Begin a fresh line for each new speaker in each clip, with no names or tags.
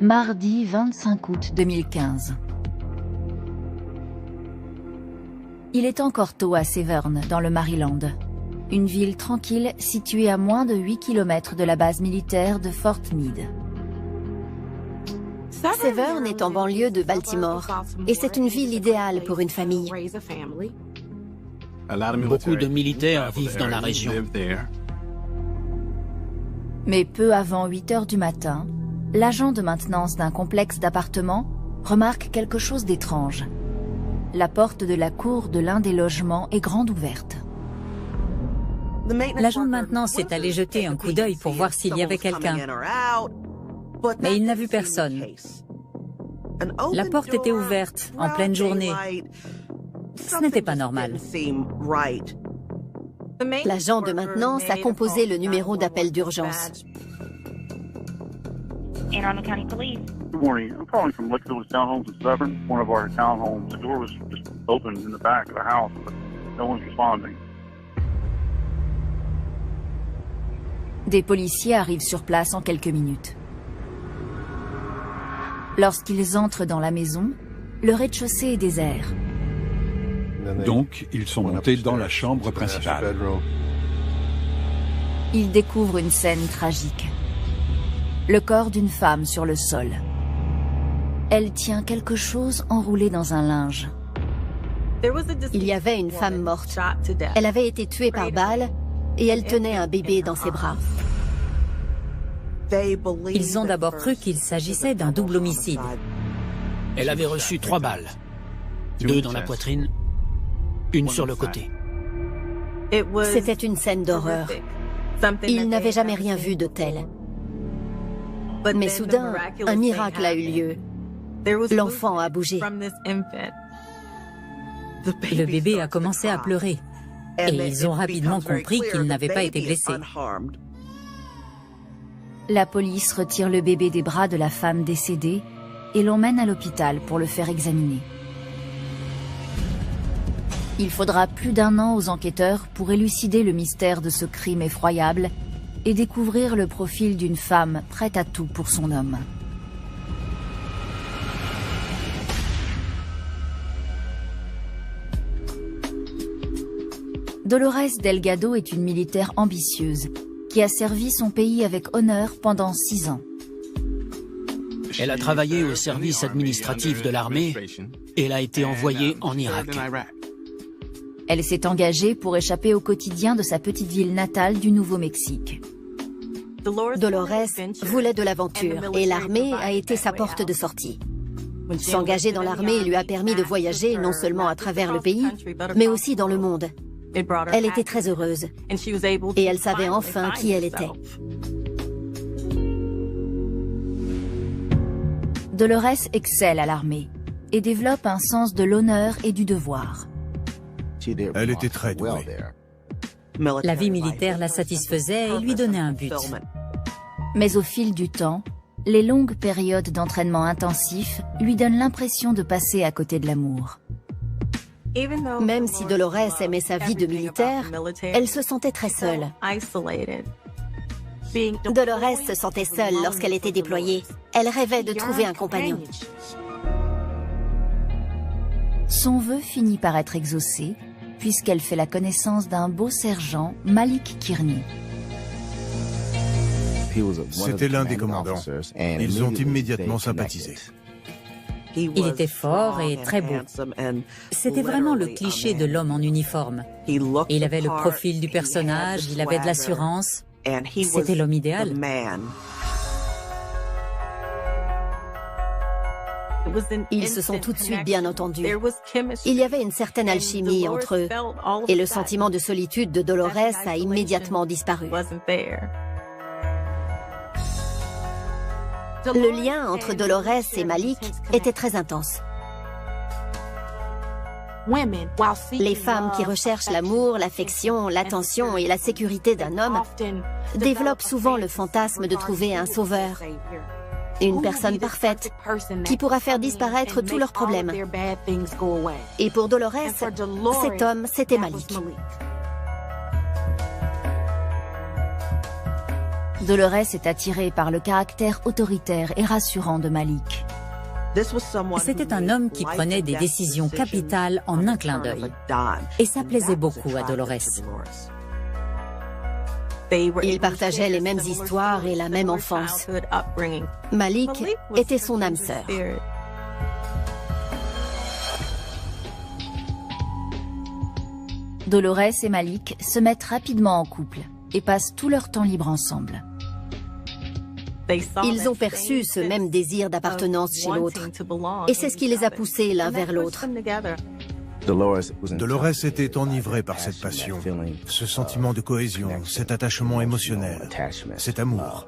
Mardi 25 août 2015. Il est encore tôt à Severn, dans le Maryland. Une ville tranquille située à moins de 8 km de la base militaire de Fort Meade.
Severn est en banlieue de Baltimore et c'est une ville idéale pour une famille.
Beaucoup de militaires vivent dans la région.
Mais peu avant 8 heures du matin, l'agent de maintenance d'un complexe d'appartements remarque quelque chose d'étrange. La porte de la cour de l'un des logements est grande ouverte.
L'agent de maintenance est allé jeter un coup d'œil pour voir s'il y avait quelqu'un. Mais il n'a vu personne. La porte était ouverte en pleine journée. Ce n'était pas normal.
L'agent de maintenance a composé le numéro d'appel d'urgence.
Anne Arundel County Police.
Good morning. I'm calling from Lick Village Townhomes in Severn. One of our townhomes. The door was just open in the back of the house, but no one's responding.
Des policiers arrivent sur place en quelques minutes. Lorsqu'ils entrent dans la maison, le rez-de-chaussée est désert.
Donc, ils sont montés dans la chambre principale.
Ils découvrent une scène tragique. Le corps d'une femme sur le sol. Elle tient quelque chose enroulé dans un linge.
Il y avait une femme morte. Elle avait été tuée par balle et elle tenait un bébé dans ses bras.
Ils ont d'abord cru qu'il s'agissait d'un double homicide.
Elle avait reçu 3 balles. 2 dans la poitrine, une sur le côté.
C'était une scène d'horreur. Ils n'avaient jamais rien vu de tel. Mais soudain, un miracle a eu lieu. L'enfant a bougé.
Le bébé a commencé à pleurer. Et ils ont rapidement compris qu'il n'avait pas été blessé.
La police retire le bébé des bras de la femme décédée et l'emmène à l'hôpital pour le faire examiner. Il faudra plus d'1 an aux enquêteurs pour élucider le mystère de ce crime effroyable et découvrir le profil d'une femme prête à tout pour son homme. Dolores Delgado est une militaire ambitieuse qui a servi son pays avec honneur pendant 6 ans.
Elle a travaillé au service administratif de l'armée et elle a été envoyée en Irak.
Elle s'est engagée pour échapper au quotidien de sa petite ville natale du Nouveau-Mexique.
Dolores voulait de l'aventure et l'armée a été sa porte de sortie. S'engager dans l'armée lui a permis de voyager non seulement à travers le pays, mais aussi dans le monde. Elle était très heureuse et elle savait enfin qui elle était.
Dolores excelle à l'armée et développe un sens de l'honneur et du devoir.
Elle était très douée.
La vie militaire la satisfaisait et lui donnait un but.
Mais au fil du temps, les longues périodes d'entraînement intensif lui donnent l'impression de passer à côté de l'amour.
Même si Dolores aimait sa vie de militaire, elle se sentait très seule. Dolores se sentait seule lorsqu'elle était déployée. Elle rêvait de trouver un compagnon.
Son vœu finit par être exaucé, puisqu'elle fait la connaissance d'un beau sergent, Malik Kearney.
C'était l'un des commandants. Ils ont immédiatement sympathisé.
Il était fort et très beau. C'était vraiment le cliché de l'homme en uniforme. Il avait le profil du personnage, il avait de l'assurance. C'était l'homme idéal.
Ils se sont tout de suite bien entendus. Il y avait une certaine alchimie entre eux et le sentiment de solitude de Dolores a immédiatement disparu. Le lien entre Dolores et Malik était très intense. Les femmes qui recherchent l'amour, l'affection, l'attention et la sécurité d'un homme développent souvent le fantasme de trouver un sauveur, une personne parfaite qui pourra faire disparaître tous leurs problèmes. Et pour Dolores, cet homme, c'était Malik.
Dolores est attirée par le caractère autoritaire et rassurant de Malik.
C'était un homme qui prenait des décisions capitales en un clin d'œil. Et ça plaisait beaucoup à Dolores.
Ils partageaient les mêmes histoires et la même enfance. Malik était son âme sœur.
Dolores et Malik se mettent rapidement en couple et passent tout leur temps libre ensemble.
Ils ont perçu ce même désir d'appartenance chez l'autre. Et c'est ce qui les a poussés l'un vers l'autre.
Dolores était enivrée par cette passion, ce sentiment de cohésion, cet attachement émotionnel, cet amour.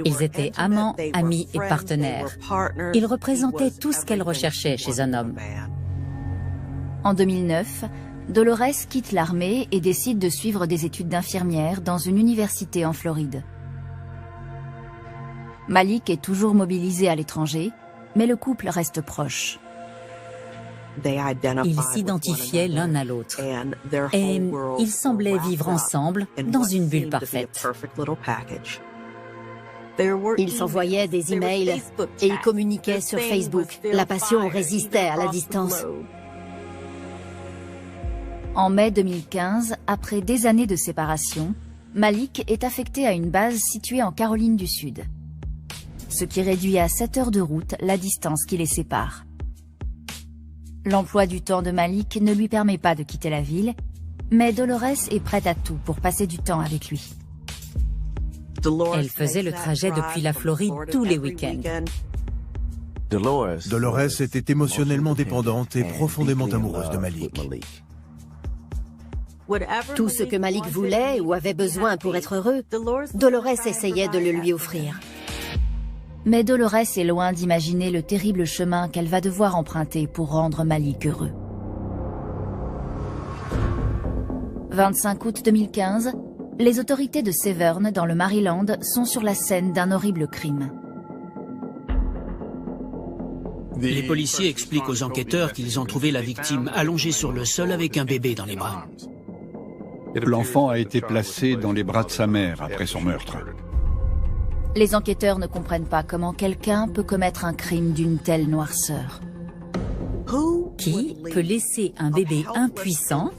Ils étaient amants, amis et partenaires. Ils représentaient tout ce qu'elle recherchait chez un homme.
En 2009, Dolores quitte l'armée et décide de suivre des études d'infirmière dans une université en Floride. Malik est toujours mobilisé à l'étranger, mais le couple reste proche.
Ils s'identifiaient l'un à l'autre. Et ils semblaient vivre ensemble dans une bulle parfaite.
Ils s'envoyaient des emails et ils communiquaient sur Facebook. La passion résistait à la distance.
En mai 2015, après des années de séparation, Malik est affecté à une base située en Caroline du Sud, ce qui réduit à 7 heures de route la distance qui les sépare. L'emploi du temps de Malik ne lui permet pas de quitter la ville, mais Dolores est prête à tout pour passer du temps avec lui.
Elle faisait le trajet depuis la Floride tous les week-ends.
Dolores était émotionnellement dépendante et profondément amoureuse de Malik.
Tout ce que Malik voulait ou avait besoin pour être heureux, Dolores essayait de le lui offrir.
Mais Dolores est loin d'imaginer le terrible chemin qu'elle va devoir emprunter pour rendre Malik heureux. 25 août 2015, les autorités de Severn, dans le Maryland, sont sur la scène d'un horrible crime.
Les policiers expliquent aux enquêteurs qu'ils ont trouvé la victime allongée sur le sol avec un bébé dans les bras.
L'enfant a été placé dans les bras de sa mère après son meurtre.
Les enquêteurs ne comprennent pas comment quelqu'un peut commettre un crime d'une telle noirceur.
Qui peut laisser un bébé impuissant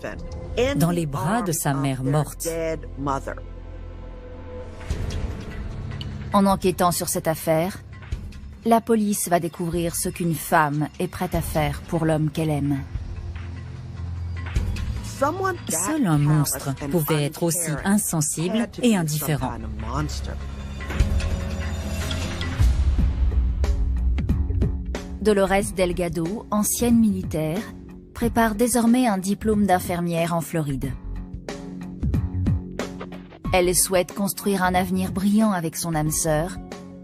dans les bras de sa mère morte?
En enquêtant sur cette affaire, la police va découvrir ce qu'une femme est prête à faire pour l'homme qu'elle aime.
Seul un monstre pouvait être aussi insensible et indifférent.
Dolores Delgado, ancienne militaire, prépare désormais un diplôme d'infirmière en Floride. Elle souhaite construire un avenir brillant avec son âme sœur,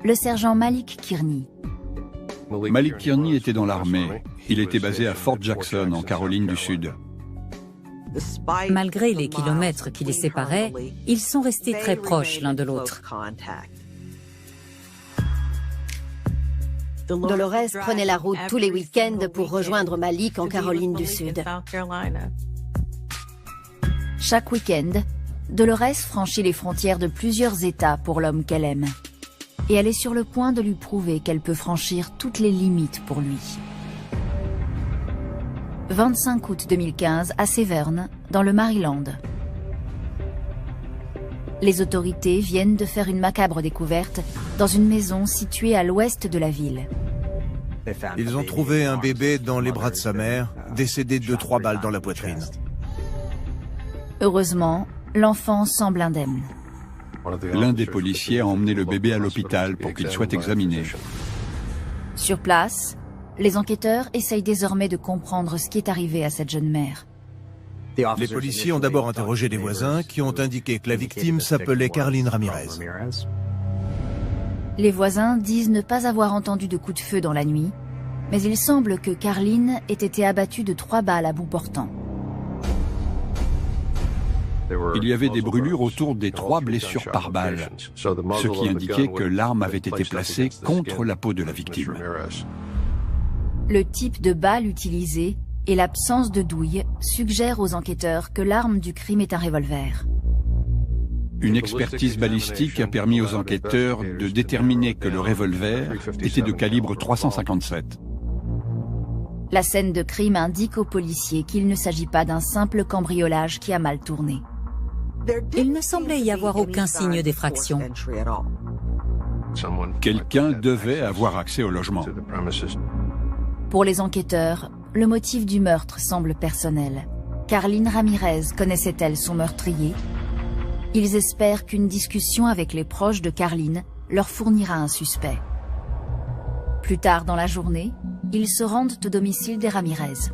le sergent Malik Kearney.
Malik Kearney était dans l'armée. Il était basé à Fort Jackson, en Caroline du Sud.
Malgré les kilomètres qui les séparaient, ils sont restés très proches l'un de l'autre.
Dolores prenait la route tous les week-ends pour rejoindre Malik en Caroline du Sud.
Chaque week-end, Dolores franchit les frontières de plusieurs États pour l'homme qu'elle aime. Et elle est sur le point de lui prouver qu'elle peut franchir toutes les limites pour lui. 25 août 2015 à Severn, dans le Maryland. Les autorités viennent de faire une macabre découverte dans une maison située à l'ouest de la ville.
Ils ont trouvé un bébé dans les bras de sa mère, décédé de 3 balles dans la poitrine.
Heureusement, l'enfant semble indemne.
L'un des policiers a emmené le bébé à l'hôpital pour qu'il soit examiné.
Sur place, les enquêteurs essayent désormais de comprendre ce qui est arrivé à cette jeune mère.
Les policiers ont d'abord interrogé des voisins qui ont indiqué que la victime s'appelait Carlin Ramirez.
Les voisins disent ne pas avoir entendu de coups de feu dans la nuit, mais il semble que Carlin ait été abattue de 3 balles à bout portant.
Il y avait des brûlures autour des 3 blessures par balle, ce qui indiquait que l'arme avait été placée contre la peau de la victime.
Le type de balle utilisée et l'absence de douille suggèrent aux enquêteurs que l'arme du crime est un revolver.
Une expertise balistique a permis aux enquêteurs de déterminer que le revolver était de calibre 357.
La scène de crime indique aux policiers qu'il ne s'agit pas d'un simple cambriolage qui a mal tourné.
Il ne semblait y avoir aucun signe d'effraction.
Quelqu'un devait avoir accès au logement.
Pour les enquêteurs, le motif du meurtre semble personnel. Carlin Ramirez connaissait-elle son meurtrier? Ils espèrent qu'une discussion avec les proches de Carlin leur fournira un suspect. Plus tard dans la journée, ils se rendent au domicile des Ramirez.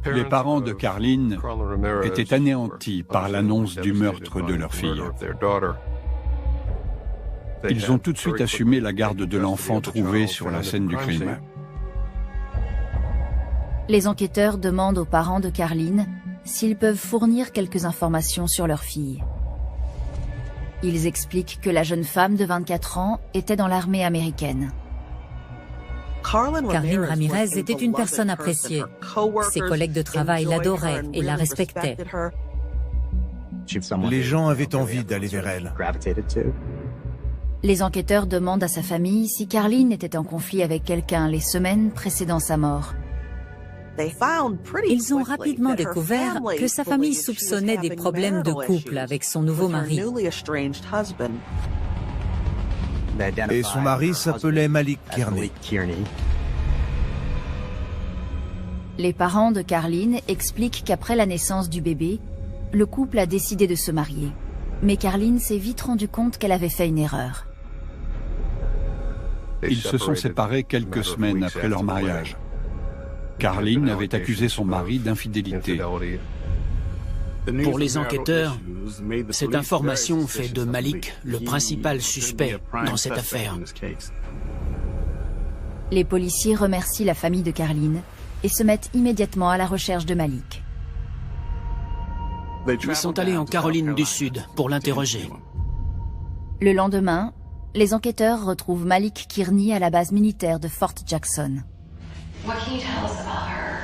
Les parents de Carlin étaient anéantis par l'annonce du meurtre de leur fille. Ils ont tout de suite assumé la garde de l'enfant trouvé sur la scène du crime.
Les enquêteurs demandent aux parents de Carlin s'ils peuvent fournir quelques informations sur leur fille. Ils expliquent que la jeune femme de 24 ans était dans l'armée américaine.
Carlin Ramirez était une personne appréciée. Ses collègues de travail l'adoraient et la respectaient.
Les gens avaient envie d'aller vers elle.
Les enquêteurs demandent à sa famille si Carlin était en conflit avec quelqu'un les semaines précédant sa mort.
Ils ont rapidement découvert que sa famille soupçonnait des problèmes de couple avec son nouveau mari.
Et son mari s'appelait Malik Kearney.
Les parents de Carlin expliquent qu'après la naissance du bébé, le couple a décidé de se marier. Mais Carlin s'est vite rendu compte qu'elle avait fait une erreur.
Ils se sont séparés quelques semaines après leur mariage. Carlin avait accusé son mari d'infidélité.
Pour les enquêteurs, cette information fait de Malik le principal suspect dans cette affaire.
Les policiers remercient la famille de Carlin et se mettent immédiatement à la recherche de Malik.
Ils sont allés en Caroline du Sud pour l'interroger.
Le lendemain, les enquêteurs retrouvent Malik Kearney à la base militaire de Fort Jackson.
What can you tell us about her?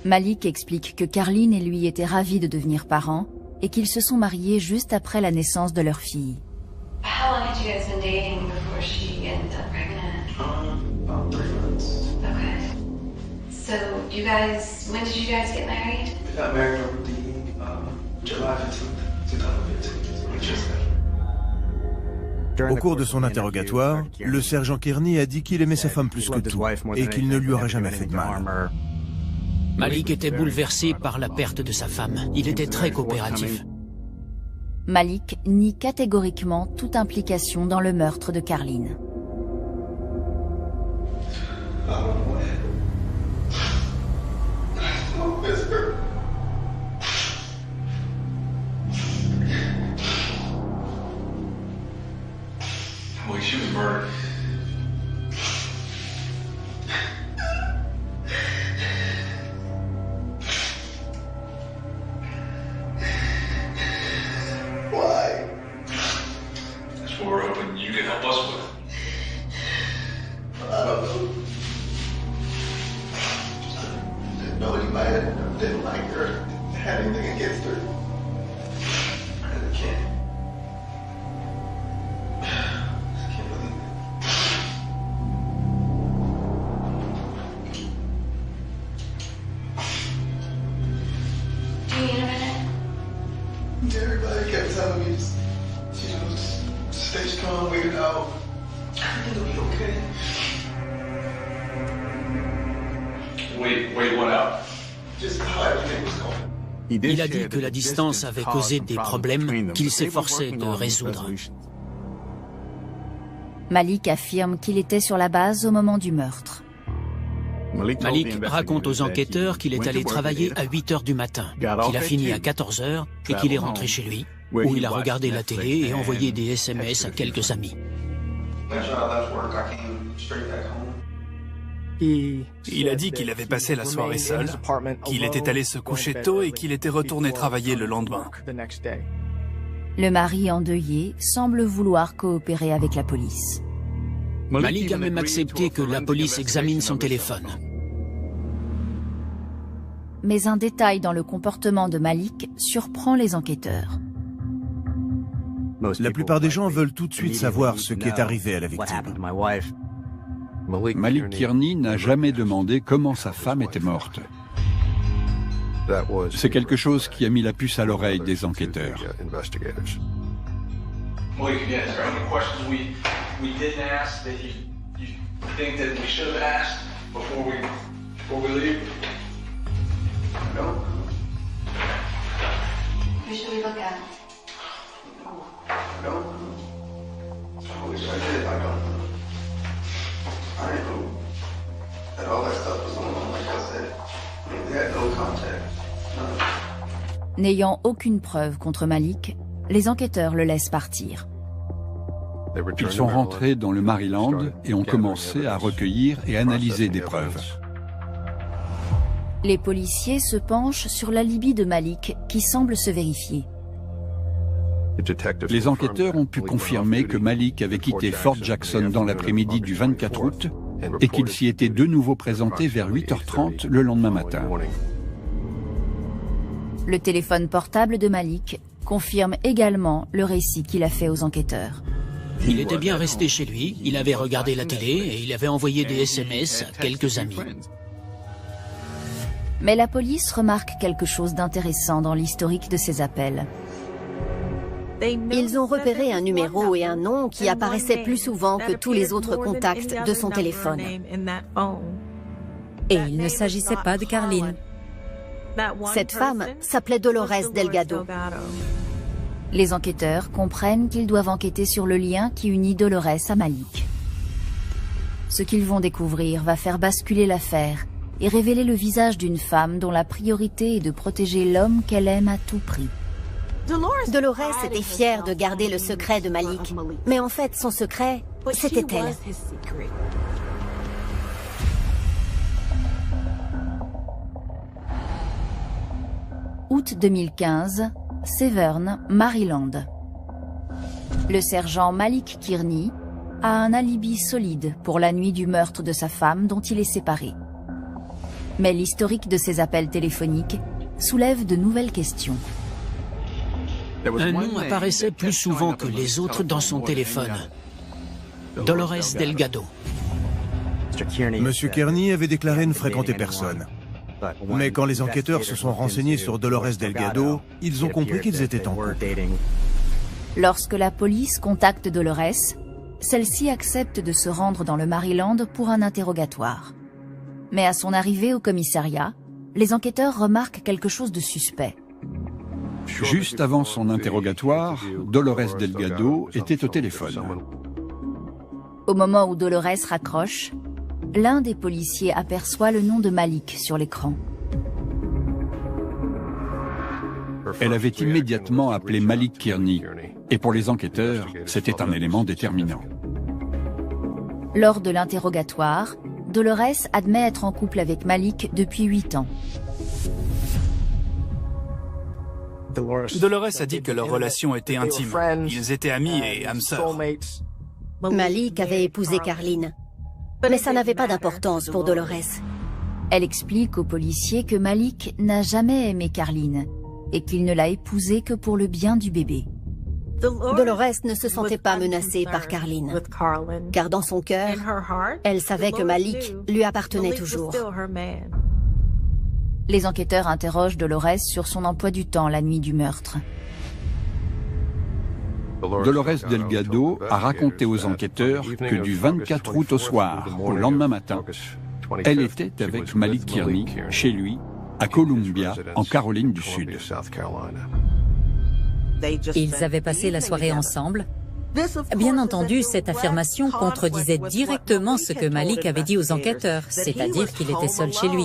Malik explique que Carlin et lui étaient ravis de devenir parents et qu'ils se sont mariés juste après la naissance de leur fille.
How long had you guys been dating before she ended up pregnant?
About 3 months.
Okay. So, when did you guys get married?
We got married on July 15th, 2015.
Au cours de son interrogatoire, le sergent Kearney a dit qu'il aimait sa femme plus que tout et qu'il ne lui aurait jamais fait de mal.
Malik était bouleversé par la perte de sa femme. Il était très coopératif.
Malik nie catégoriquement toute implication dans le meurtre de Carlin.
She was murdered. Why? That's what we're hoping you can help us with. I don't know. I didn't know anybody didn't like her, had anything against her. I really can't. Everybody kept telling me, just stay strong, wait it out. Everything will be okay. Wait what out? Just how everything was going.
Il a dit que la distance avait causé des problèmes qu'il s'efforçait de résoudre.
Malik affirme qu'il était sur la base au moment du meurtre.
Malik raconte aux enquêteurs qu'il est allé travailler à 8 h du matin, qu'il a fini à 14 h et qu'il est rentré chez lui, où il a regardé la télé et envoyé des SMS à quelques amis.
Il a dit qu'il avait passé la soirée seul, qu'il était allé se coucher tôt et qu'il était retourné travailler le lendemain.
Le mari endeuillé semble vouloir coopérer avec la police.
Malik a même accepté que la police examine son téléphone.
mais un détail dans le comportement de Malik surprend les enquêteurs.
La plupart des gens veulent tout de suite savoir ce qui est arrivé à la victime.
Malik Kearney n'a jamais demandé comment sa femme était morte. C'est quelque chose qui a mis la puce à l'oreille des enquêteurs.
Who should we look at?
N'ayant aucune preuve contre Malik, les enquêteurs le laissent partir.
Ils sont rentrés dans le Maryland et ont commencé à recueillir et analyser des preuves.
Les policiers se penchent sur l'alibi de Malik qui semble se vérifier.
Les enquêteurs ont pu confirmer que Malik avait quitté Fort Jackson dans l'après-midi du 24 août et qu'il s'y était de nouveau présenté vers 8h30 le lendemain matin.
Le téléphone portable de Malik confirme également le récit qu'il a fait aux enquêteurs.
Il était bien resté chez lui, il avait regardé la télé et il avait envoyé des SMS à quelques amis.
Mais la police remarque quelque chose d'intéressant dans l'historique de ces appels.
Ils ont repéré un numéro et un nom qui apparaissaient plus souvent que tous les autres contacts de son téléphone.
Et il ne s'agissait pas de Carlin.
Cette femme s'appelait Dolores Delgado.
Les enquêteurs comprennent qu'ils doivent enquêter sur le lien qui unit Dolores à Malik. Ce qu'ils vont découvrir va faire basculer l'affaire et révéler le visage d'une femme dont la priorité est de protéger l'homme qu'elle aime à tout prix.
Dolores était fière de garder le secret de Malik, mais en fait son secret, c'était elle.
Août 2015, Severn, Maryland. Le sergent Malik Kearney a un alibi solide pour la nuit du meurtre de sa femme dont il est séparé. Mais l'historique de ses appels téléphoniques soulève de nouvelles questions.
Un nom apparaissait plus souvent que les autres dans son téléphone. Dolores Delgado.
Monsieur Kearney avait déclaré ne fréquenter personne. Mais quand les enquêteurs se sont renseignés sur Dolores Delgado, ils ont compris qu'ils étaient en couple.
Lorsque la police contacte Dolores, celle-ci accepte de se rendre dans le Maryland pour un interrogatoire. Mais à son arrivée au commissariat, les enquêteurs remarquent quelque chose de suspect.
Juste avant son interrogatoire, Dolores Delgado était au téléphone.
Au moment où Dolores raccroche, l'un des policiers aperçoit le nom de Malik sur l'écran.
Elle avait immédiatement appelé Malik Kearney, et pour les enquêteurs, c'était un élément déterminant.
Lors de l'interrogatoire, Dolores admet être en couple avec Malik depuis 8 ans.
Dolores a dit que leur relation était intime. Ils étaient amis et âmes sœurs.
Malik avait épousé Carlin, mais ça n'avait pas d'importance pour Dolores.
Elle explique aux policiers que Malik n'a jamais aimé Carlin et qu'il ne l'a épousée que pour le bien du bébé.
Dolores ne se sentait pas menacée par Carlin, car dans son cœur, elle savait que Malik lui appartenait toujours.
Les enquêteurs interrogent Dolores sur son emploi du temps la nuit du meurtre.
Dolores Delgado a raconté aux enquêteurs que du 24 août au soir, au lendemain matin, elle était avec Malik Kearney chez lui, à Columbia, en Caroline du Sud.
Ils avaient passé la soirée ensemble. Bien entendu, cette affirmation contredisait directement ce que Malik avait dit aux enquêteurs, c'est-à-dire qu'il était seul chez lui.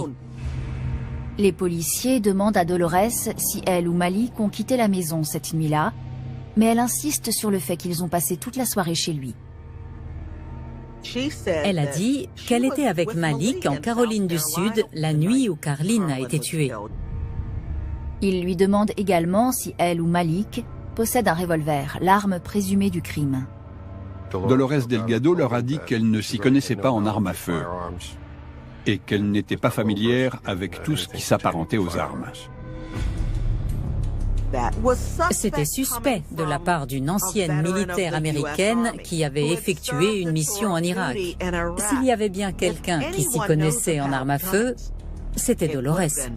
Les policiers demandent à Dolores si elle ou Malik ont quitté la maison cette nuit-là, mais elle insiste sur le fait qu'ils ont passé toute la soirée chez lui.
Elle a dit qu'elle était avec Malik en Caroline du Sud la nuit où Carlin a été tuée.
Il lui demande également si elle ou Malik possèdent un revolver, l'arme présumée du crime.
Dolores Delgado leur a dit qu'elle ne s'y connaissait pas en armes à feu. et qu'elle n'était pas familière avec tout ce qui s'apparentait aux armes.
C'était suspect de la part d'une ancienne militaire américaine qui avait effectué une mission en Irak. S'il y avait bien quelqu'un qui s'y connaissait en armes à feu, c'était Dolores.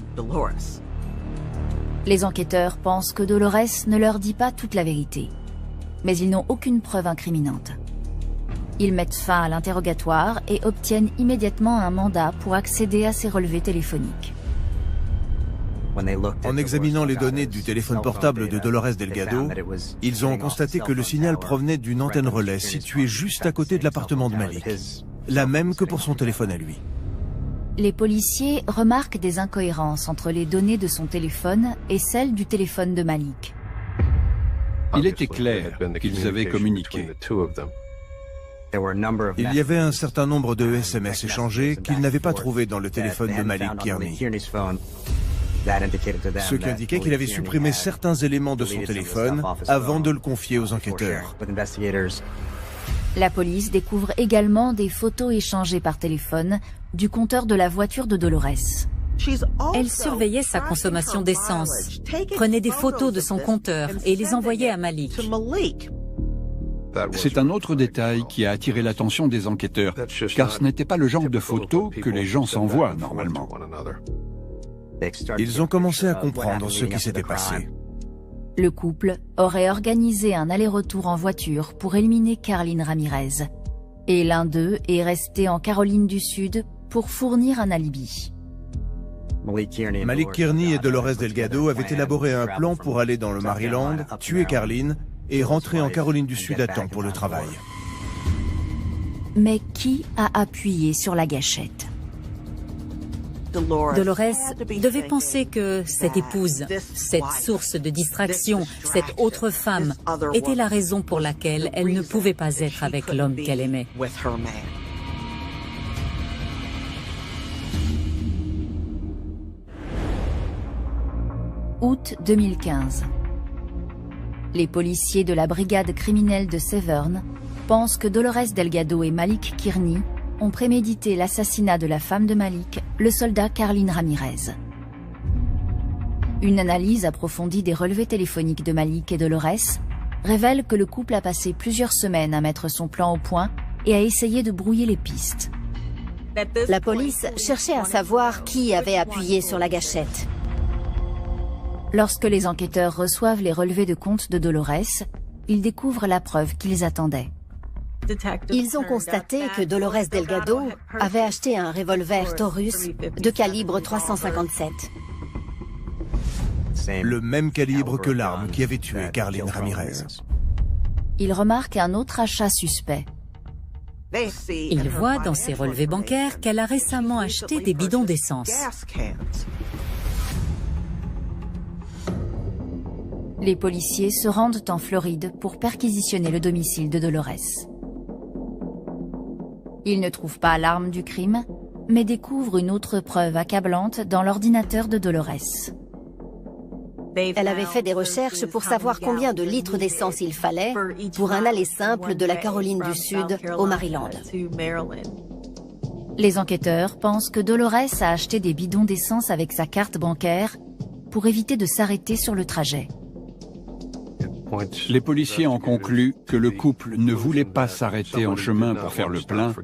Les enquêteurs pensent que Dolores ne leur dit pas toute la vérité. Mais ils n'ont aucune preuve incriminante. Ils mettent fin à l'interrogatoire et obtiennent immédiatement un mandat pour accéder à ses relevés téléphoniques.
En examinant les données du téléphone portable de Dolores Delgado, ils ont constaté que le signal provenait d'une antenne relais située juste à côté de l'appartement de Malik, la même que pour son téléphone à lui.
Les policiers remarquent des incohérences entre les données de son téléphone et celles du téléphone de Malik.
Il était clair qu'ils avaient communiqué.
Il y avait un certain nombre de SMS échangés qu'ils n'avaient pas trouvés dans le téléphone de Malik Kearney. Ce qui indiquait qu'il avait supprimé certains éléments de son téléphone avant de le confier aux enquêteurs.
La police découvre également des photos échangées par téléphone du compteur de la voiture de Dolores.
Elle surveillait sa consommation d'essence, prenait des photos de son compteur et les envoyait à Malik.
C'est un autre détail qui a attiré l'attention des enquêteurs, car ce n'était pas le genre de photos que les gens s'envoient normalement.
Ils ont commencé à comprendre ce qui s'était passé.
Le couple aurait organisé un aller-retour en voiture pour éliminer Carlin Ramirez. Et l'un d'eux est resté en Caroline du Sud pour fournir un alibi.
Malik Kearney et Dolores Delgado avaient élaboré un plan pour aller dans le Maryland, tuer Carlin et rentrer en Caroline du Sud à temps pour le travail.
Mais qui a appuyé sur la gâchette?
Dolores devait penser que cette épouse, cette source de distraction, cette autre femme, était la raison pour laquelle elle ne pouvait pas être avec l'homme qu'elle aimait.
Août 2015. Les policiers de la brigade criminelle de Severn pensent que Dolores Delgado et Malik Kearney ont prémédité l'assassinat de la femme de Malik, le soldat Carlin Ramirez. Une analyse approfondie des relevés téléphoniques de Malik et Dolores révèle que le couple a passé plusieurs semaines à mettre son plan au point et à essayer de brouiller les pistes.
La police cherchait à savoir qui avait appuyé sur la gâchette.
Lorsque les enquêteurs reçoivent les relevés de compte de Dolores, ils découvrent la preuve qu'ils attendaient.
Ils ont constaté que Dolores Delgado avait acheté un revolver Taurus de calibre 357.
Le même calibre que l'arme qui avait tué Carlin Ramirez.
Ils remarquent un autre achat suspect.
Ils voient dans ses relevés bancaires qu'elle a récemment acheté des bidons d'essence.
Les policiers se rendent en Floride pour perquisitionner le domicile de Dolores. Ils ne trouvent pas l'arme du crime, mais découvrent une autre preuve accablante dans l'ordinateur de Dolores.
Elle avait fait des recherches pour savoir combien de litres d'essence il fallait pour un aller simple de la Caroline du Sud au Maryland.
Les enquêteurs pensent que Dolores a acheté des bidons d'essence avec sa carte bancaire pour éviter de s'arrêter sur le trajet.
Les policiers ont conclu que le couple ne voulait pas s'arrêter en chemin pour faire le plein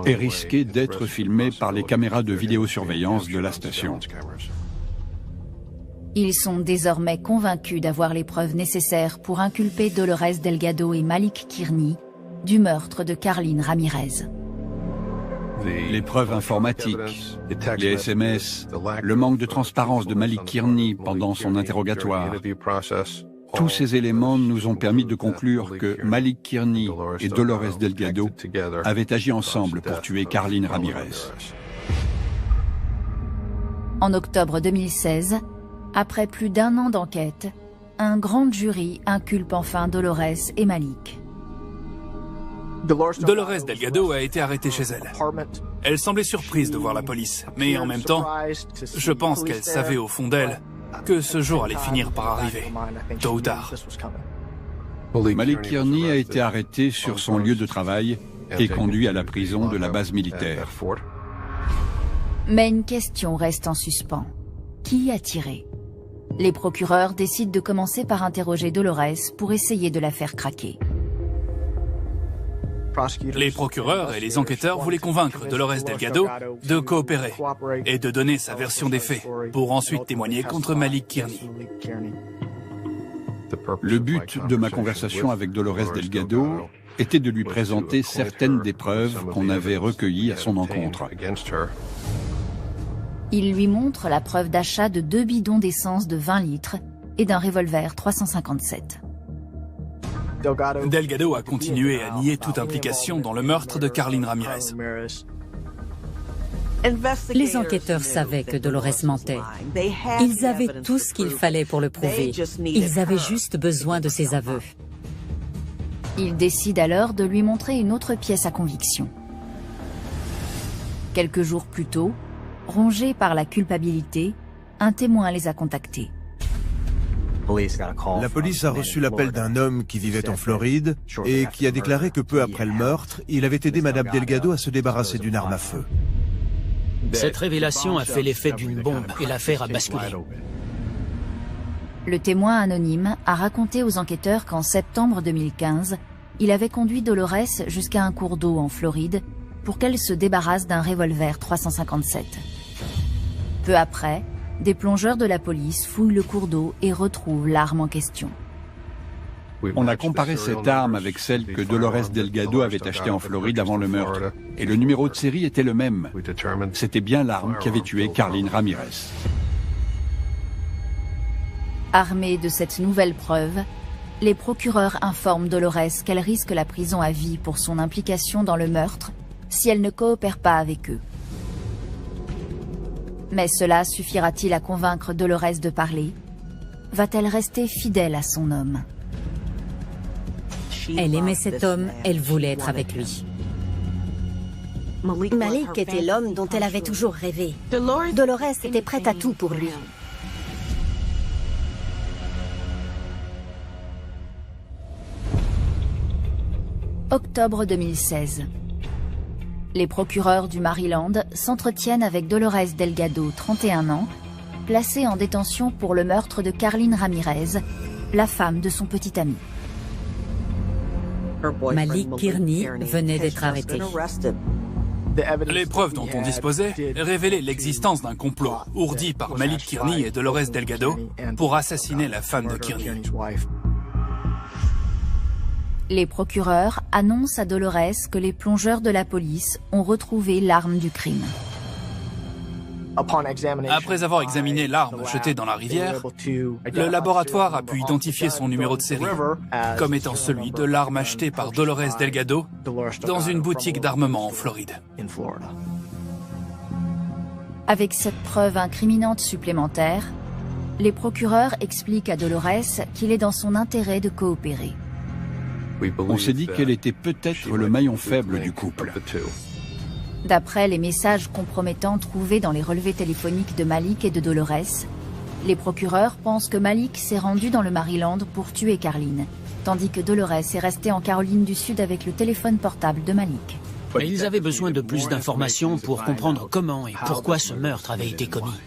et risquer d'être filmé par les caméras de vidéosurveillance de la station.
Ils sont désormais convaincus d'avoir les preuves nécessaires pour inculper Dolores Delgado et Malik Kearney du meurtre de Carlin Ramirez.
Les preuves informatiques, les SMS, le manque de transparence de Malik Kearney pendant son interrogatoire. Tous ces éléments nous ont permis de conclure que Malik Kearney et Dolores Delgado avaient agi ensemble pour tuer Carlin Ramirez.
En octobre 2016, après plus d'1 an d'enquête, un grand jury inculpe enfin Dolores et Malik.
Dolores Delgado a été arrêtée chez elle. Elle semblait surprise de voir la police, mais en même temps, je pense qu'elle savait au fond d'elle que ce jour allait finir par arriver, tôt ou tard.
Malik Kearney a été arrêté sur son lieu de travail et conduit à la prison de la base militaire.
Mais une question reste en suspens. Qui a tiré? Les procureurs décident de commencer par interroger Dolores pour essayer de la faire craquer.
Les procureurs et les enquêteurs voulaient convaincre Dolores Delgado de coopérer et de donner sa version des faits pour ensuite témoigner contre Malik Kearney.
Le but de ma conversation avec Dolores Delgado était de lui présenter certaines des preuves qu'on avait recueillies à son encontre.
Il lui montre la preuve d'achat de 2 bidons d'essence de 20 litres et d'un revolver 357.
Delgado a continué à nier toute implication dans le meurtre de Carlin Ramirez.
Les enquêteurs savaient que Dolores mentait. Ils avaient tout ce qu'il fallait pour le prouver. Ils avaient juste besoin de ses aveux.
Ils décident alors de lui montrer une autre pièce à conviction. Quelques jours plus tôt, rongé par la culpabilité, un témoin les a contactés.
La police a reçu l'appel d'un homme qui vivait en Floride et qui a déclaré que peu après le meurtre, il avait aidé Madame Delgado à se débarrasser d'une arme à feu.
Cette révélation a fait l'effet d'une bombe et l'affaire a basculé.
Le témoin anonyme a raconté aux enquêteurs qu'en septembre 2015, il avait conduit Dolores jusqu'à un cours d'eau en Floride pour qu'elle se débarrasse d'un revolver 357. Peu après, des plongeurs de la police fouillent le cours d'eau et retrouvent l'arme en question.
On a comparé cette arme avec celle que Dolores Delgado avait achetée en Floride avant le meurtre. Et le numéro de série était le même. C'était bien l'arme qui avait tué Carlin Ramirez.
Armés de cette nouvelle preuve, les procureurs informent Dolores qu'elle risque la prison à vie pour son implication dans le meurtre si elle ne coopère pas avec eux. Mais cela suffira-t-il à convaincre Dolores de parler? Va-t-elle rester fidèle à son homme?
Elle aimait cet homme, elle voulait être avec lui.
Malik était l'homme dont elle avait toujours rêvé. Dolores était prête à tout pour lui.
Octobre 2016. Les procureurs du Maryland s'entretiennent avec Dolores Delgado, 31 ans, placée en détention pour le meurtre de Carlin Ramirez, la femme de son petit ami.
Malik Kearney venait d'être arrêté.
Les preuves dont on disposait révélaient l'existence d'un complot ourdi par Malik Kearney et Dolores Delgado pour assassiner la femme de Kearney.
Les procureurs annoncent à Dolores que les plongeurs de la police ont retrouvé l'arme du crime.
Après avoir examiné l'arme jetée dans la rivière, le laboratoire a pu identifier son numéro de série comme étant celui de l'arme achetée par Dolores Delgado dans une boutique d'armement en Floride.
Avec cette preuve incriminante supplémentaire, les procureurs expliquent à Dolores qu'il est dans son intérêt de coopérer.
On s'est dit qu'elle était peut-être le maillon faible du couple.
D'après les messages compromettants trouvés dans les relevés téléphoniques de Malik et de Dolores, les procureurs pensent que Malik s'est rendu dans le Maryland pour tuer Carlin, tandis que Dolores est restée en Caroline du Sud avec le téléphone portable de Malik.
Mais ils avaient besoin de plus d'informations pour comprendre comment et pourquoi ce meurtre avait été commis.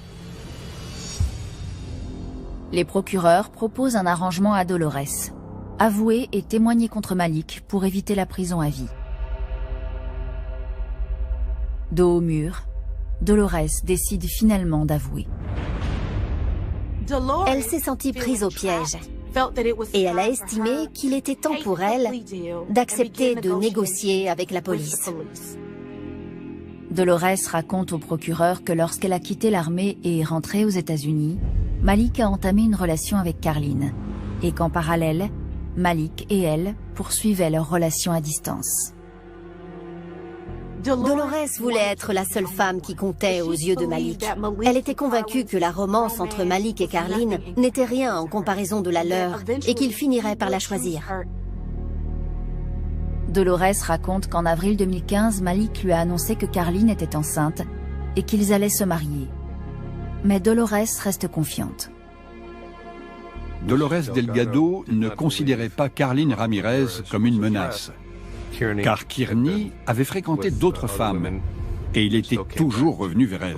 Les procureurs proposent un arrangement à Dolores: avouer et témoigner contre Malik pour éviter la prison à vie. Dos au mur, Dolores décide finalement d'avouer.
Elle s'est sentie prise au piège et elle a estimé qu'il était temps pour elle d'accepter de négocier avec la police.
Dolores raconte au procureur que lorsqu'elle a quitté l'armée et est rentrée aux États-Unis, Malik a entamé une relation avec Carlin et qu'en parallèle, Malik et elle poursuivaient leur relation à distance.
Dolores voulait être la seule femme qui comptait aux yeux de Malik. Elle était convaincue que la romance entre Malik et Carlin n'était rien en comparaison de la leur et qu'il finirait par la choisir.
Dolores raconte qu'en avril 2015, Malik lui a annoncé que Carlin était enceinte et qu'ils allaient se marier. Mais Dolores reste confiante.
Dolores Delgado ne considérait pas Carlin Ramirez comme une menace, car Kearney avait fréquenté d'autres femmes Et il était toujours revenu vers elle.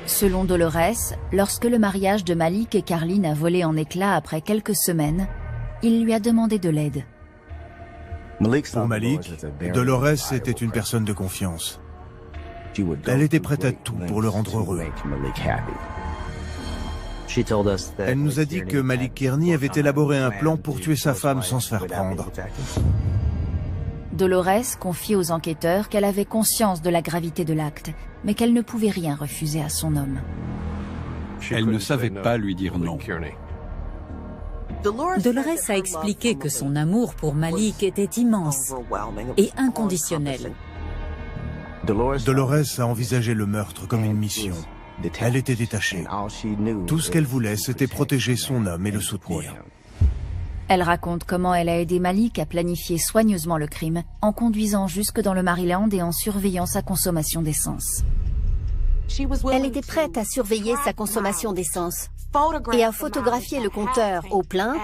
Selon Dolores, lorsque le mariage de Malik et Carlin a volé en éclats après quelques semaines, il lui a demandé de l'aide.
Pour Malik, Dolores était une personne de confiance. Elle était prête à tout pour le rendre heureux. Elle nous a dit que Malik Kearney avait élaboré un plan pour tuer sa femme sans se faire prendre.
Dolores confie aux enquêteurs qu'elle avait conscience de la gravité de l'acte, mais qu'elle ne pouvait rien refuser à son homme.
Elle ne savait pas lui dire non.
Dolores a expliqué que son amour pour Malik était immense et inconditionnel.
Dolores a envisagé le meurtre comme une mission. Elle était détachée. Tout ce qu'elle voulait, c'était protéger son homme et le soutenir.
Elle raconte comment elle a aidé Malik à planifier soigneusement le crime, en conduisant jusque dans le Maryland et en surveillant sa consommation d'essence.
Elle était prête à surveiller sa consommation d'essence et à photographier le compteur au plein,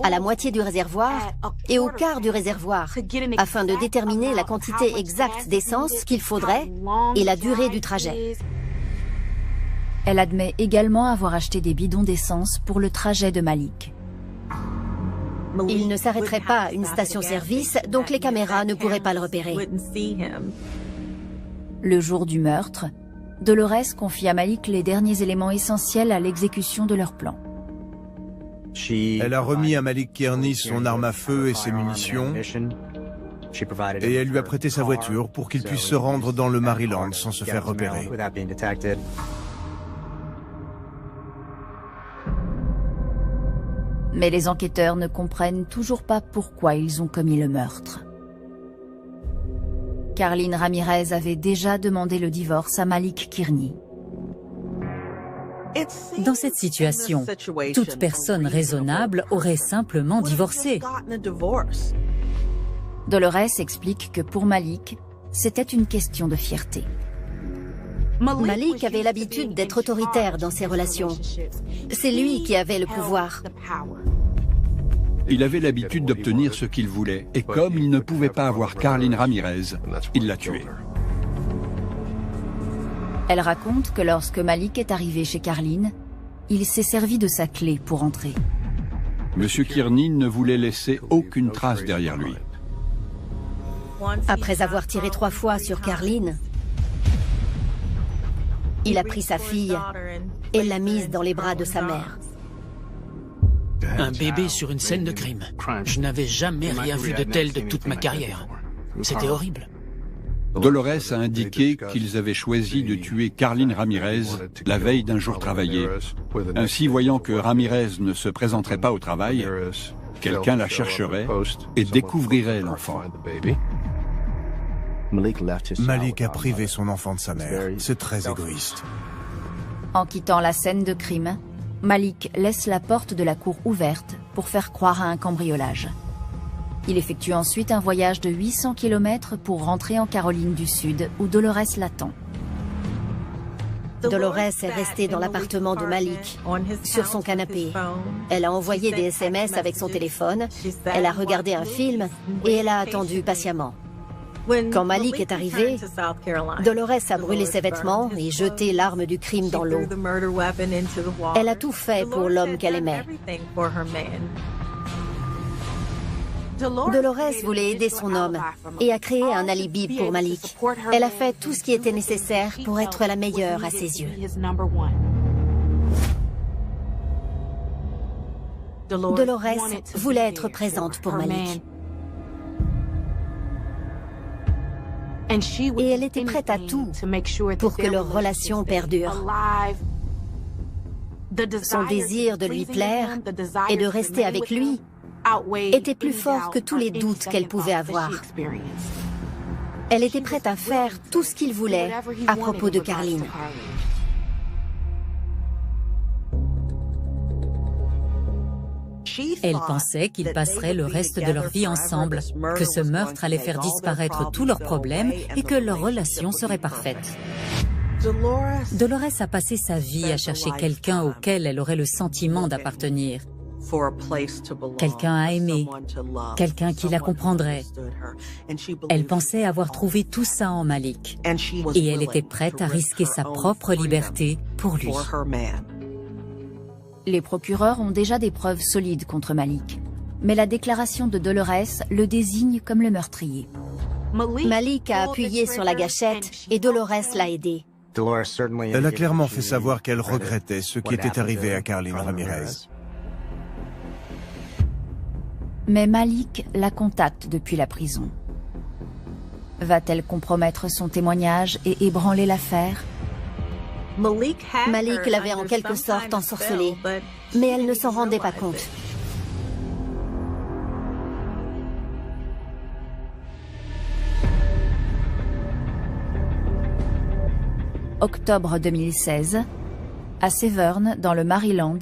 à la moitié du réservoir et au quart du réservoir, afin de déterminer la quantité exacte d'essence qu'il faudrait et la durée du trajet.
Elle admet également avoir acheté des bidons d'essence pour le trajet de Malik.
Il ne s'arrêterait pas à une station-service, donc les caméras ne pourraient pas le repérer.
Le jour du meurtre, Dolores confie à Malik les derniers éléments essentiels à l'exécution de leur plan.
Elle a remis à Malik Kearney son arme à feu et ses munitions, et elle lui a prêté sa voiture pour qu'il puisse se rendre dans le Maryland sans se faire repérer.
Mais les enquêteurs ne comprennent toujours pas pourquoi ils ont commis le meurtre. Carlin Ramirez avait déjà demandé le divorce à Malik Kearney.
Dans cette situation, toute personne raisonnable aurait simplement divorcé.
Dolores explique que pour Malik, c'était une question de fierté.
Malik avait l'habitude d'être autoritaire dans ses relations. C'est lui qui avait le pouvoir.
Il avait l'habitude d'obtenir ce qu'il voulait, et comme il ne pouvait pas avoir Carlin Ramirez, il l'a tuée.
Elle raconte que lorsque Malik est arrivé chez Carlin, il s'est servi de sa clé pour entrer.
Monsieur Kearney ne voulait laisser aucune trace derrière lui.
Après avoir tiré 3 fois sur Carlin, il a pris sa fille et l'a mise dans les bras de sa mère.
Un bébé sur une scène de crime. Je n'avais jamais rien vu de tel de toute ma carrière. C'était horrible.
Dolores a indiqué qu'ils avaient choisi de tuer Carlin Ramirez la veille d'un jour travaillé. Ainsi, voyant que Ramirez ne se présenterait pas au travail, quelqu'un la chercherait et découvrirait l'enfant.
Malik a privé son enfant de sa mère. C'est très égoïste.
En quittant la scène de crime, Malik laisse la porte de la cour ouverte pour faire croire à un cambriolage. Il effectue ensuite un voyage de 800 km pour rentrer en Caroline du Sud, où Dolores l'attend.
Dolores est restée dans l'appartement de Malik, sur son canapé. Elle a envoyé des SMS avec son téléphone, elle a regardé un film et elle a attendu patiemment. Quand Malik est arrivé, Dolores a brûlé ses vêtements et jeté l'arme du crime dans l'eau. Elle a tout fait pour l'homme qu'elle aimait. Dolores voulait aider son homme et a créé un alibi pour Malik. Elle a fait tout ce qui était nécessaire pour être la meilleure à ses yeux. Dolores voulait être présente pour Malik. Et elle était prête à tout pour que leur relation perdure. Son désir de lui plaire et de rester avec lui était plus fort que tous les doutes qu'elle pouvait avoir. Elle était prête à faire tout ce qu'il voulait à propos de Carlin.
Elle pensait qu'ils passeraient le reste de leur vie ensemble, que ce meurtre allait faire disparaître tous leurs problèmes et que leur relation serait parfaite. Dolores a passé sa vie à chercher quelqu'un auquel elle aurait le sentiment d'appartenir. quelqu'un à aimer, quelqu'un qui la comprendrait. Elle pensait avoir trouvé tout ça en Malik, et elle était prête à risquer sa propre liberté pour lui.
Les procureurs ont déjà des preuves solides contre Malik, mais la déclaration de Dolores le désigne comme le meurtrier.
Malik a appuyé sur la gâchette et Dolores l'a aidé.
Elle a clairement fait savoir qu'elle regrettait ce qui était arrivé à Carlin Ramirez.
Mais Malik la contacte depuis la prison. Va-t-elle compromettre son témoignage et ébranler l'affaire?
Malik l'avait en quelque sorte ensorcelée, mais elle ne s'en rendait pas compte.
Octobre 2016, à Severn, dans le Maryland,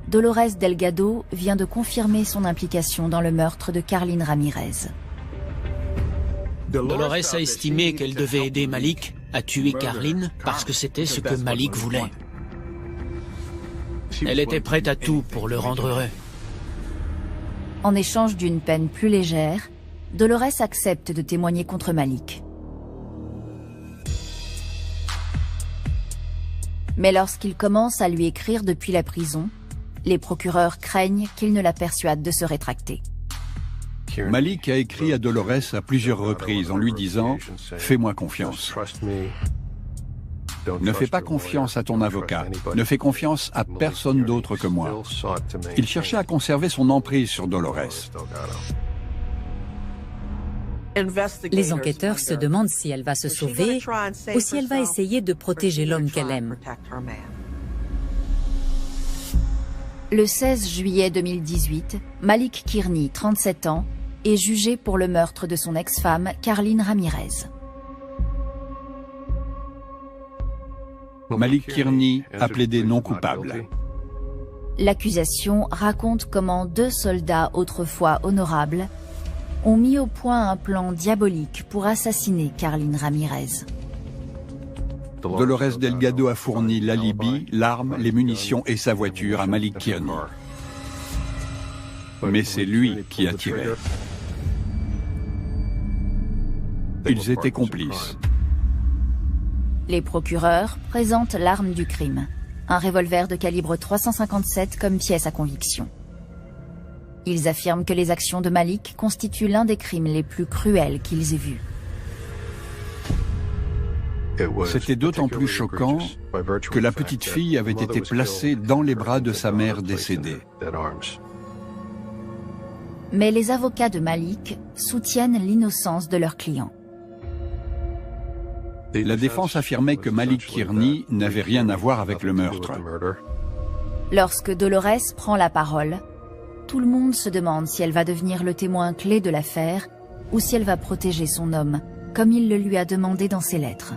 Dolores Delgado vient de confirmer son implication dans le meurtre de Carlin Ramirez.
Dolores a estimé qu'elle devait aider Malik à tuer Carlin parce que c'était ce que Malik voulait. Elle était prête à tout pour le rendre heureux.
En échange d'une peine plus légère, Dolores accepte de témoigner contre Malik. Mais lorsqu'il commence à lui écrire depuis la prison, les procureurs craignent qu'il ne la persuade de se rétracter.
Malik a écrit à Dolores à plusieurs reprises en lui disant « Fais-moi confiance ». Ne fais pas confiance à ton avocat, ne fais confiance à personne d'autre que moi. Il cherchait à conserver son emprise sur Dolores.
Les enquêteurs se demandent si elle va se sauver ou si elle va essayer de protéger l'homme qu'elle aime.
Le 16 juillet 2018, Malik Kearney, 37 ans, est jugé pour le meurtre de son ex-femme, Carlin Ramirez.
Malik Kearney a plaidé non coupable.
L'accusation raconte comment 2 soldats autrefois honorables ont mis au point un plan diabolique pour assassiner Carlin Ramirez.
Dolores Delgado a fourni l'alibi, l'arme, les munitions et sa voiture à Malik Kearney. Mais c'est lui qui a tiré. Ils étaient complices.
Les procureurs présentent l'arme du crime, un revolver de calibre 357 comme pièce à conviction. Ils affirment que les actions de Malik constituent l'un des crimes les plus cruels qu'ils aient vus.
C'était d'autant plus choquant que la petite fille avait été placée dans les bras de sa mère décédée.
Mais les avocats de Malik soutiennent l'innocence de leur client.
La défense affirmait que Malik Kearney n'avait rien à voir avec le meurtre.
Lorsque Dolores prend la parole, tout le monde se demande si elle va devenir le témoin clé de l'affaire ou si elle va protéger son homme, comme il le lui a demandé dans ses lettres.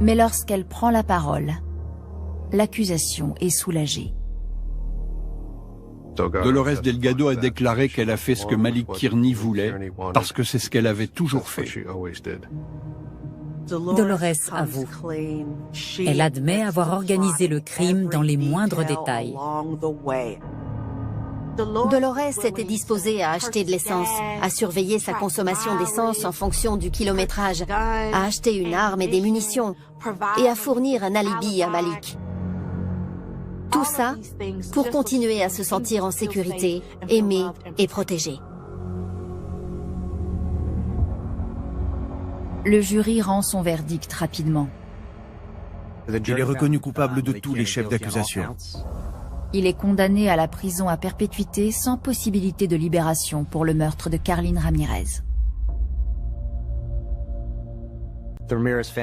Mais lorsqu'elle prend la parole, l'accusation est soulagée.
Dolores Delgado a déclaré qu'elle a fait ce que Malik Kearney voulait parce que c'est ce qu'elle avait toujours fait.
Dolores avoue. Elle admet avoir organisé le crime dans les moindres détails.
Dolores était disposée à acheter de l'essence, à surveiller sa consommation d'essence en fonction du kilométrage, à acheter une arme et des munitions, et à fournir un alibi à Malik. Tout ça pour continuer à se sentir en sécurité, aimée et protégée.
Le jury rend son verdict rapidement.
Il est reconnu coupable de tous les chefs d'accusation.
Il est condamné à la prison à perpétuité sans possibilité de libération pour le meurtre de Carlin Ramirez.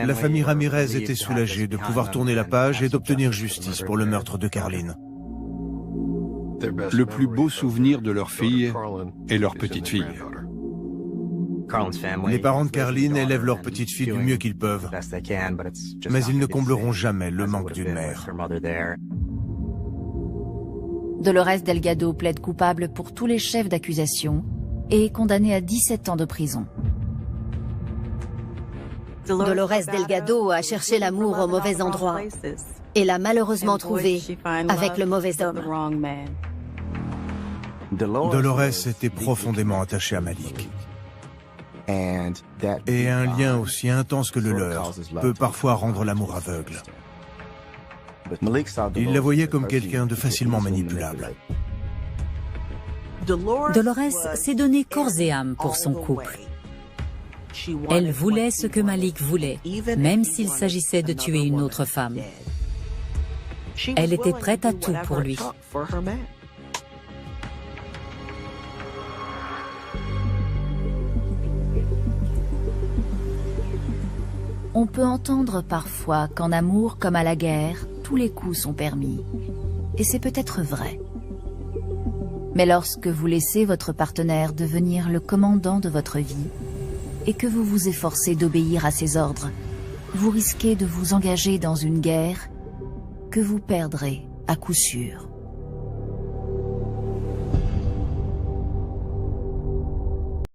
La famille Ramirez était soulagée de pouvoir tourner la page et d'obtenir justice pour le meurtre de Carlin.
Le plus beau souvenir de leur fille est leur petite fille.
Les parents de Carlin élèvent leur petite fille du mieux qu'ils peuvent, mais ils ne combleront jamais le manque d'une mère.
Dolores Delgado plaide coupable pour tous les chefs d'accusation et est condamnée à 17 ans de prison.
Dolores Delgado a cherché l'amour au mauvais endroit. et l'a malheureusement trouvé avec le mauvais homme.
Dolores était profondément attachée à Malik. Et un lien aussi intense que le leur peut parfois rendre l'amour aveugle. Il la voyait comme quelqu'un de facilement manipulable.
Dolores s'est donnée corps et âme pour son couple. Elle voulait ce que Malik voulait, même s'il s'agissait de tuer une autre femme. Elle était prête à tout pour lui.
On peut entendre parfois qu'en amour comme à la guerre, tous les coups sont permis. Et c'est peut-être vrai. Mais lorsque vous laissez votre partenaire devenir le commandant de votre vie, et que vous vous efforcez d'obéir à ses ordres, vous risquez de vous engager dans une guerre que vous perdrez à coup sûr.